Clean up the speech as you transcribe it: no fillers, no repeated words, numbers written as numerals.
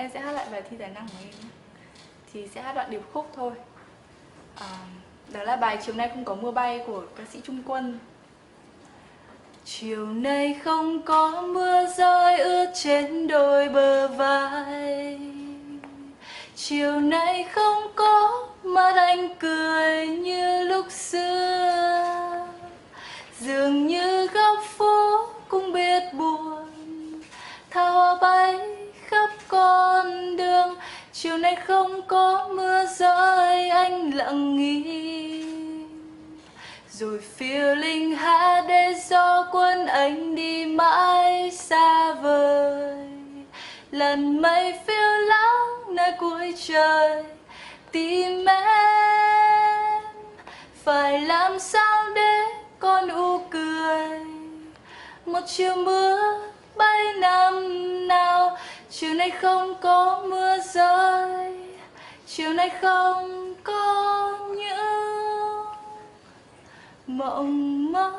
Em sẽ hát lại bài thi tài năng của em. Thì sẽ hát đoạn điệp khúc thôi. Đó là bài Chiều nay không có mưa bay của ca sĩ Trung Quân. Chiều nay không có mưa rơi ướt trên đôi bờ vai. Chiều nay không có mắt anh cười như lúc xưa. Dường như góc phố cũng biết buồn, tha hoa bay khắp con đường. Chiều nay không có mưa rơi, anh lặng im. Rồi phiêu linh hát để gió cuốn anh đi mãi xa vời. Lần mây phiêu lãng nơi cuối trời tìm em. Phải làm sao để con u cười. Một chiều mưa bay năm nào. Chiều nay không có mưa rơi. Chiều nay không có những mộng mơ.